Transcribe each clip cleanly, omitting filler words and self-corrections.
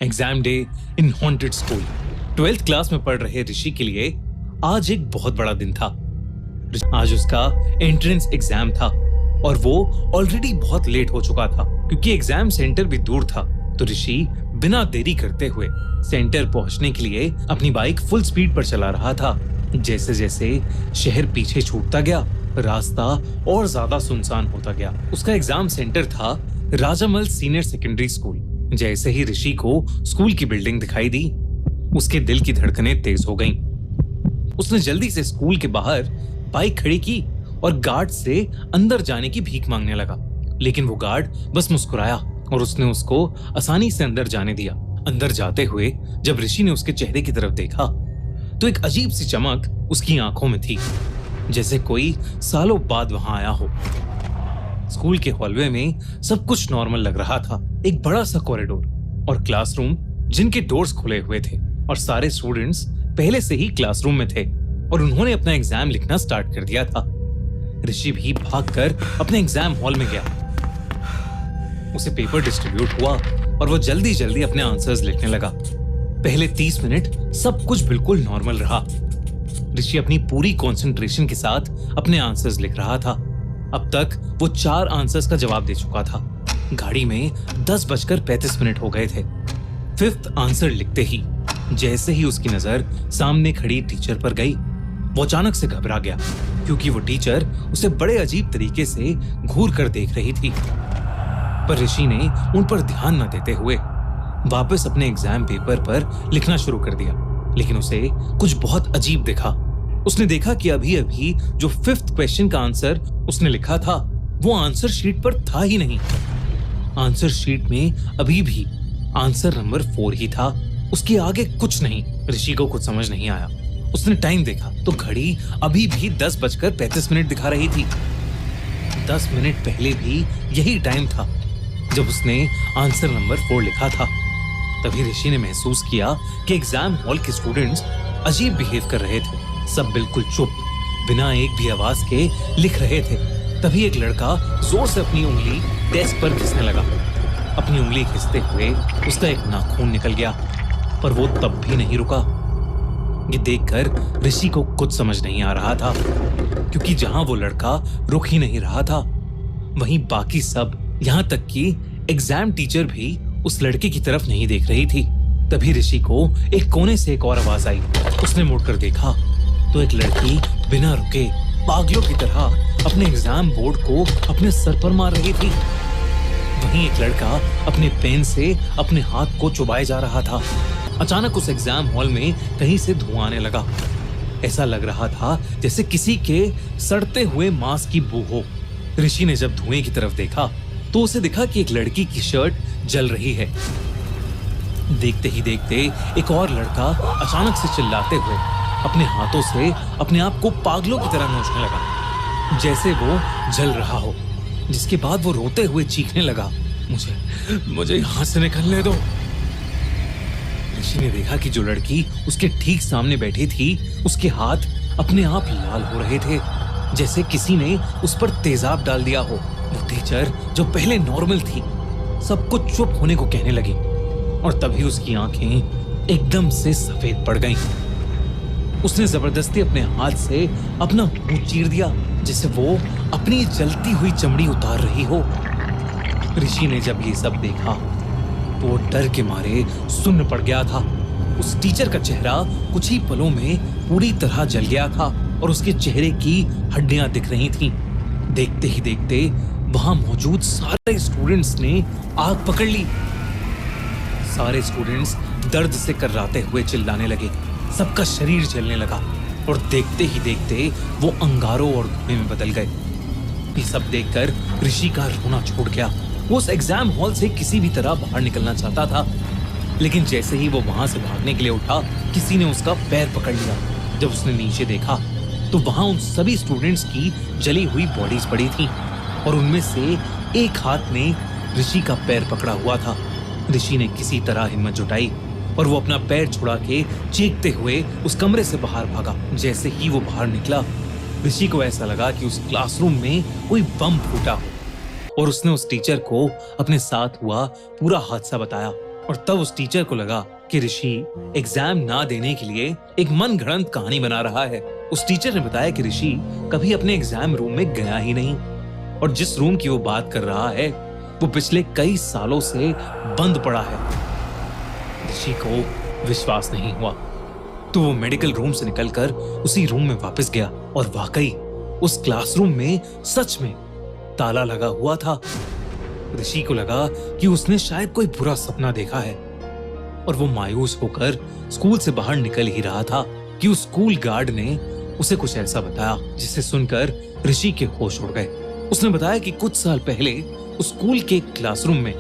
Exam day in haunted school. 12th class में पढ़ रहे ऋषि के लिए आज एक बहुत बड़ा दिन था। आज उसका एंट्रेंस एग्जाम था और वो ऑलरेडी बहुत लेट हो चुका था क्योंकि एग्जाम सेंटर भी दूर था। तो ऋषि बिना देरी करते हुए सेंटर पहुंचने के लिए अपनी बाइक फुल स्पीड पर चला रहा था। जैसे जैसे शहर पीछे छूटता गया, रास्ता और ज्यादा सुनसान होता गया। उसका एग्जाम सेंटर था राजामल सीनियर सेकेंडरी स्कूल। जैसे ही ऋषि को स्कूल की बिल्डिंग दिखाई दी, उसके दिल की धड़कनें तेज हो गईं। उसने जल्दी से स्कूल के बाहर बाइक खड़ी की और गार्ड से अंदर जाने की भीख मांगने लगा, लेकिन वो गार्ड बस मुस्कुराया और उसने उसको आसानी से अंदर जाने दिया। अंदर जाते हुए जब ऋषि ने उसके चेहरे की तरफ देखा तो एक अजीब सी चमक उसकी आंखों में थी, जैसे कोई सालों बाद वहां आया हो। स्कूल के हॉलवे में सब कुछ नॉर्मल लग रहा था। एक बड़ा सा कॉरिडोर और क्लासरूम जिनके डोर्स खुले हुए थे और सारे स्टूडेंट्स पहले से ही क्लासरूम में थे और उन्होंने अपना एग्जाम लिखना स्टार्ट कर दिया था। ऋषि भी भागकर अपने एग्जाम हॉल में गया। उसे पेपर डिस्ट्रीब्यूट हुआ और वो जल्दी जल्दी अपने आंसर्स लिखने लगा। पहले 30 मिनट सब कुछ बिल्कुल नॉर्मल रहा। ऋषि अपनी पूरी कंसंट्रेशन के साथ अपने आंसर्स लिख रहा था। अब तक वो 4 आंसर्स का जवाब दे चुका था। गाड़ी में 10:35 हो गए थे। 5th आंसर लिखते ही जैसे ही उसकी नजर सामने खड़ी टीचर पर गई, वो अचानक से घबरा गया क्योंकि वो टीचर उसे बड़े अजीब तरीके से घूर कर देख रही थी। पर ऋषि ने उन पर ध्यान न देते हुए वापस अपने एग्जाम पेपर पर लिखना शुरू कर दिया, लेकिन उसे कुछ बहुत अजीब दिखा। उसने देखा कि अभी अभी जो 5th क्वेश्चन का आंसर उसने लिखा था वो आंसर शीट पर था ही नहीं। आंसर शीट में अभी भी आंसर नंबर 4 ही था, उसके आगे कुछ नहीं। ऋषि को कुछ समझ नहीं आया। उसने टाइम देखा तो घड़ी अभी भी 10:35 दिखा रही थी। 10 मिनट पहले भी यही टाइम था जब उसने आंसर नंबर 4 लिखा था। तभी ऋषि ने महसूस किया कि एग्जाम हॉल के स्टूडेंट्स अजीब बिहेव कर रहे थे। सब बिल्कुल चुप, बिना एक भी आवाज के लिख रहे थे। तभी एक लड़का जोर से अपनी उंगली डेस्क पर घिसने लगा। अपनी उंगली घिसते हुए उसका एक नाखून निकल गया, पर वो तब भी नहीं रुका। ये देखकर ऋषि को कुछ समझ नहीं आ रहा था क्योंकि जहां वो लड़का रुक ही नहीं रहा था, वहीं बाकी सब, यहाँ तक कि एग्जाम टीचर भी उस लड़के की तरफ नहीं देख रही थी। तभी ऋषि को एक कोने से एक और आवाज आई। उसने मुड़कर देखा तो एक लड़की बिना रुके पागलों की तरह अपने एग्जाम बोर्ड को अपने सर पर मार रही थी। वहीं एक लड़का अपने पेन से अपने हाथ को चुभाए जा रहा था। अचानक उस एग्जाम हॉल में कहीं से धुआं आने लगा। ऐसा लग रहा था जैसे किसी के सड़ते हुए मांस की बू हो। ऋषि ने जब धुएं की तरफ देखा तो उसे दिखा कि एक लड़की की शर्ट जल रही है। देखते ही देखते एक और लड़का अचानक से चिल्लाते हुए अपने हाथों से अपने आप को पागलों की तरह नोचने लगा, जैसे वो जल रहा हो। जिसके बाद वो रोते हुए चीखने लगा, मुझे यहां से निकलने दो। ऋषि ने देखा कि जो लड़की उसके ठीक सामने बैठी थी, उसके हाथ अपने आप लाल हो रहे थे, जैसे किसी ने उस पर तेजाब डाल दिया हो। वो टीचर जो पहले नॉर्मल थी, सब कुछ चुप होने को कहने लगी और तभी उसकी आंखें एकदम से सफेद पड़ गईं। उसने जबरदस्ती अपने हाथ से अपना मुंह चीर दिया, जैसे वो अपनी जलती हुई चमड़ी उतार रही हो। ऋषि ने जब ये सब देखा तो वो डर के मारे सुन्न पड़ गया था। उस टीचर का चेहरा कुछ ही पलों में पूरी तरह जल गया था और उसके चेहरे की हड्डियां दिख रही थीं। देखते ही देखते वहां मौजूद सारे स्टूडेंट्स ने आग पकड़ ली। सारे स्टूडेंट्स दर्द से कर्राते हुए चिल्लाने लगे। सबका शरीर जलने लगा और देखते ही देखते वो अंगारों और धुएं में बदल गए। ये सब देखकर ऋषि का रोना छूट गया। वो उस एग्जाम हॉल से किसी भी तरह बाहर निकलना चाहता था, लेकिन जैसे ही वो वहां से भागने के लिए उठा, किसी ने उसका पैर पकड़ लिया। जब उसने नीचे देखा तो वहां उन सभी स्टूडेंट्स की जली हुई बॉडीज पड़ी थी और उनमें से एक हाथ ने ऋषि का पैर पकड़ा हुआ था। ऋषि ने किसी तरह हिम्मत जुटाई और वो अपना पैर छुड़ा के चीखते हुए उस कमरे से बाहर भागा। जैसे ही वो बाहर निकला, ऋषि को ऐसा लगा कि उस क्लासरूम में कोई बम फूटा हो और उसने उस टीचर को अपने साथ हुआ पूरा हादसा बताया। और तब उस टीचर को लगा कि ऋषि एग्जाम ना देने के लिए एक मनगढ़ंत कहानी बना रहा है। उस टीचर ने बताया कि ऋषि कभी अपने एग्जाम रूम में गया ही नहीं और जिस रूम की वो बात कर रहा है वो पिछले कई सालों से बंद पड़ा है। ऋषि को विश्वास नहीं हुआ तो वो मेडिकल रूम से निकलकर उसी रूम में वापस गया और वाकई उस क्लासरूम में सच में ताला लगा हुआ था। ऋषि को लगा कि उसने शायद कोई बुरा सपना देखा है और वो मायूस होकर स्कूल से बाहर निकल ही रहा था कि उस स्कूल गार्ड ने उसे कुछ ऐसा बताया जिसे सुनकर ऋषि के होश उड़ गए। उसने बताया कि कुछ साल पहले उस स्कूल के क्लासरूम में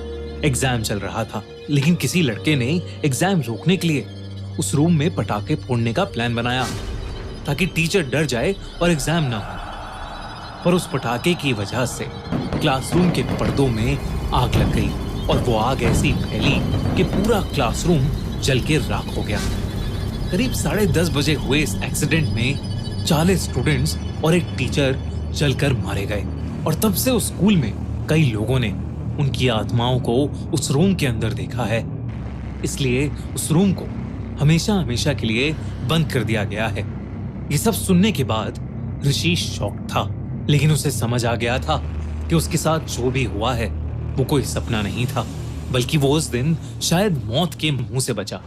एग्जाम चल रहा था, लेकिन किसी लड़के ने एग्जाम रोकने के लिए उस रूम में पटाखे फोड़ने का प्लान बनाया ताकि टीचर डर जाए और एग्जाम ना हो। पर उस पटाखे की वजह से क्लासरूम के पर्दों में आग लग गई और वो आग ऐसी फैली कि पूरा क्लासरूम जल के राख हो गया। करीब 10:30 बजे हुए इस एक्सीडेंट में 40 स्टूडेंट्स और एक टीचर जलकर मारे गए और तब से उस स्कूल में कई लोगों ने उनकी आत्माओं को उस रूम के अंदर देखा है। इसलिए उस रूम को हमेशा हमेशा के लिए बंद कर दिया गया है। ये सब सुनने के बाद ऋषि शॉक था, लेकिन उसे समझ आ गया था कि उसके साथ जो भी हुआ है वो कोई सपना नहीं था, बल्कि वो उस दिन शायद मौत के मुंह से बचा।